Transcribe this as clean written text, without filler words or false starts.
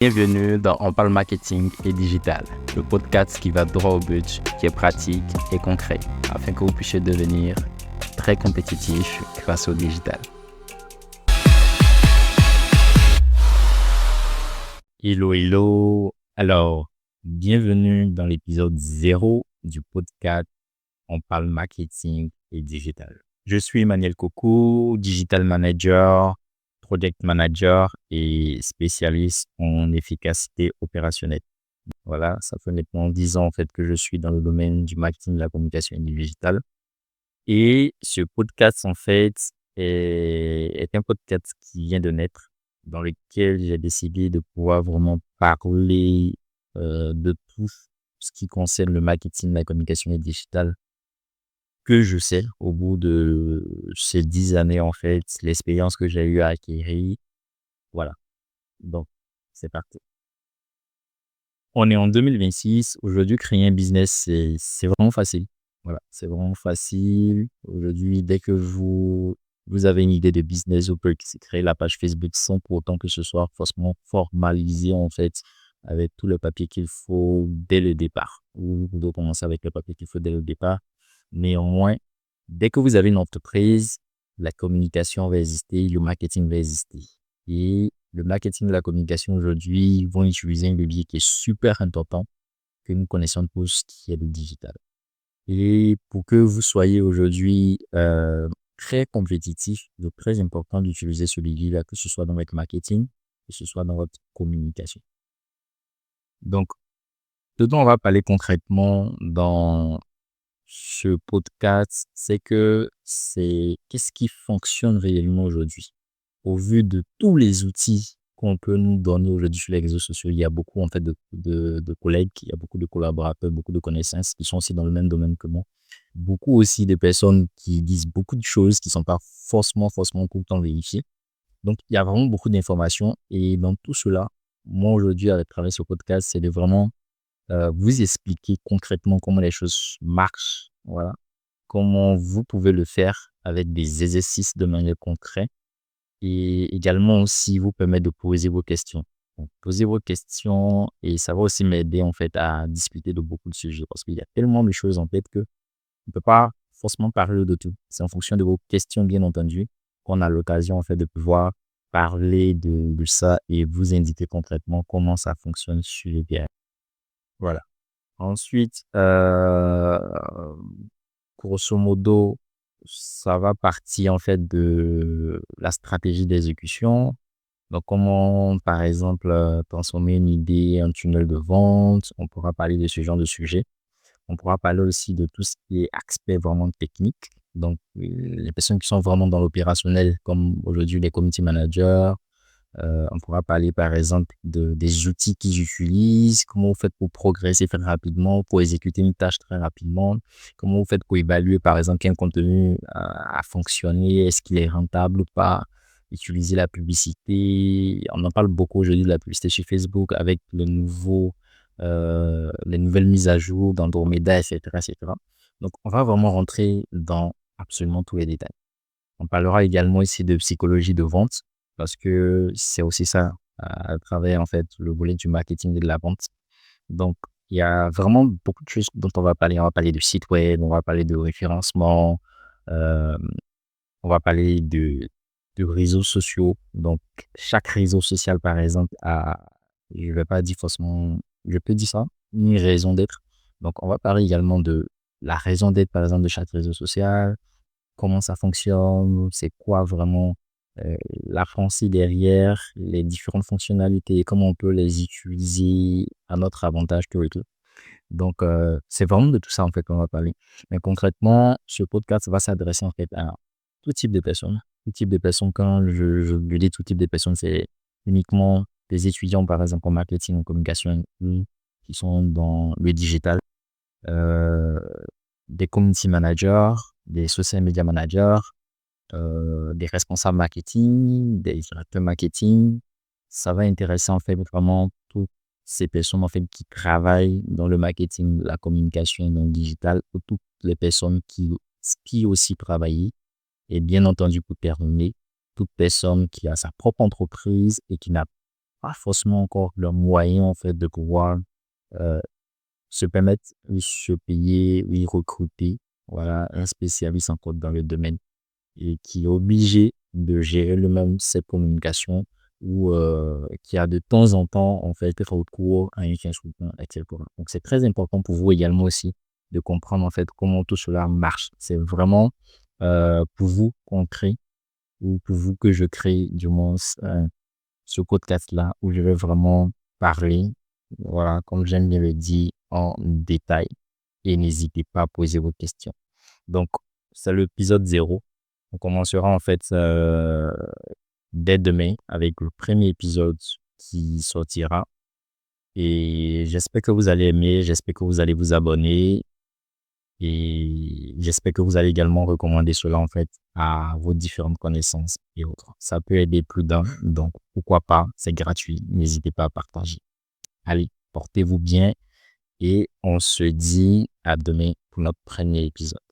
Bienvenue dans On parle marketing et digital, le podcast qui va droit au but, qui est pratique et concret, afin que vous puissiez devenir très compétitif grâce au digital. Hello. Alors, bienvenue dans l'épisode 0 du podcast On parle marketing et digital. Je suis Emmanuel Coco, digital manager, project manager et spécialiste en efficacité opérationnelle. Voilà, ça fait maintenant 10 ans en fait que je suis dans le domaine du marketing, de la communication et du digital. Et ce podcast en fait est un podcast qui vient de naître, dans lequel j'ai décidé de pouvoir vraiment parler de tout ce qui concerne le marketing, la communication et le digital que je sais au bout de ces 10 années en fait, l'expérience que j'ai eu à acquérir. Voilà, donc c'est parti. On est en 2026. Aujourd'hui, créer un business, c'est vraiment facile. Voilà, c'est vraiment facile. Aujourd'hui, dès que vous avez une idée de business, vous pouvez créer la page Facebook sans pour autant que ce soit forcément formalisé en fait avec tout le papier qu'il faut dès le départ. Vous devez commencer avec le papier qu'il faut dès le départ. Néanmoins, dès que vous avez une entreprise, la communication va exister, le marketing va exister. Et le marketing et la communication aujourd'hui vont utiliser un levier qui est super important que nous connaissons tous, qui est le digital. Et pour que vous soyez aujourd'hui très compétitif, il est très important d'utiliser ce levier-là, que ce soit dans votre marketing, que ce soit dans votre communication. Donc, ce dont on va parler concrètement dans ce podcast, c'est qu'est-ce qui fonctionne réellement aujourd'hui. Au vu de tous les outils qu'on peut nous donner aujourd'hui sur les réseaux sociaux, il y a beaucoup en fait de collègues, il y a beaucoup de collaborateurs, beaucoup de connaissances qui sont aussi dans le même domaine que moi. Beaucoup aussi de personnes qui disent beaucoup de choses qui ne sont pas forcément tout le temps vérifiées. Donc, il y a vraiment beaucoup d'informations. Et dans tout cela, moi aujourd'hui, à travers ce podcast, c'est de vraiment vous expliquer concrètement comment les choses marchent. Voilà. Comment vous pouvez le faire avec des exercices de manière concrète. Et également aussi vous permettre de poser vos questions. Donc, poser vos questions et ça va aussi m'aider en fait à discuter de beaucoup de sujets parce qu'il y a tellement de choses en fait que on ne peut pas forcément parler de tout. C'est en fonction de vos questions, bien entendu, qu'on a l'occasion en fait de pouvoir parler de ça et vous indiquer concrètement comment ça fonctionne sur les terrains. Voilà. Ensuite, grosso modo, ça va partir en fait de la stratégie d'exécution. Donc, comment, par exemple, transformer une idée en tunnel de vente. On pourra parler de ce genre de sujet. On pourra parler aussi de tout ce qui est aspect vraiment technique. Donc, les personnes qui sont vraiment dans l'opérationnel, comme aujourd'hui les community managers. On pourra parler, par exemple, des outils qu'ils utilisent, comment vous faites pour progresser très rapidement, pour exécuter une tâche très rapidement, comment vous faites pour évaluer, par exemple, qu'un contenu a fonctionné, est-ce qu'il est rentable ou pas, utiliser la publicité. On en parle beaucoup aujourd'hui de la publicité sur Facebook avec les nouvelles mises à jour d'Andromeda, etc., etc. Donc, on va vraiment rentrer dans absolument tous les détails. On parlera également ici de psychologie de vente parce que c'est aussi ça à travers en fait le volet du marketing et de la vente. Donc, il y a vraiment beaucoup de choses dont on va parler. On va parler de site web, on va parler de référencement, euh, on va parler de réseaux sociaux. Donc, chaque réseau social, par exemple, je vais pas dire forcément, je peux dire ça, une raison d'être. Donc, on va parler également de la raison d'être, par exemple, de chaque réseau social, comment ça fonctionne, c'est quoi vraiment la pensée derrière, les différentes fonctionnalités, comment on peut les utiliser à notre avantage tout et tout. Donc, c'est vraiment de tout ça en fait qu'on va parler. Mais concrètement, ce podcast va s'adresser en fait à tout type de personnes. Tout type de personnes, quand je dis tout type de personnes, c'est uniquement des étudiants par exemple en marketing, en communication, qui sont dans le digital, euh, des community managers, des social media managers, des responsables marketing, des directeurs marketing. Ça va intéresser en fait vraiment toutes ces personnes en fait qui travaillent dans le marketing, la communication, dans le digital, ou toutes les personnes qui aussi travaillent. Et bien entendu, pour terminer, toute personne qui a sa propre entreprise et qui n'a pas forcément encore le moyen, en fait, de pouvoir euh, se permettre de se payer, oui, recruter, voilà, un spécialiste encore dans le domaine et qui est obligé de gérer lui-même ses communications ou qui a de temps en temps, en fait, recours à un consultant, etc. Donc, c'est très important pour vous également aussi de comprendre, en fait, comment tout cela marche. C'est vraiment pour vous qu'on crée ou pour vous que je crée, du moins, ce podcast-là où je vais vraiment parler, voilà, comme j'aime bien le dire, en détail et n'hésitez pas à poser vos questions. Donc, c'est l'épisode 0. On commencera en fait dès demain avec le premier épisode qui sortira. Et j'espère que vous allez aimer, j'espère que vous allez vous abonner et j'espère que vous allez également recommander cela en fait à vos différentes connaissances et autres. Ça peut aider plus d'un, donc pourquoi pas, c'est gratuit, n'hésitez pas à partager. Allez, portez-vous bien et on se dit à demain pour notre premier épisode.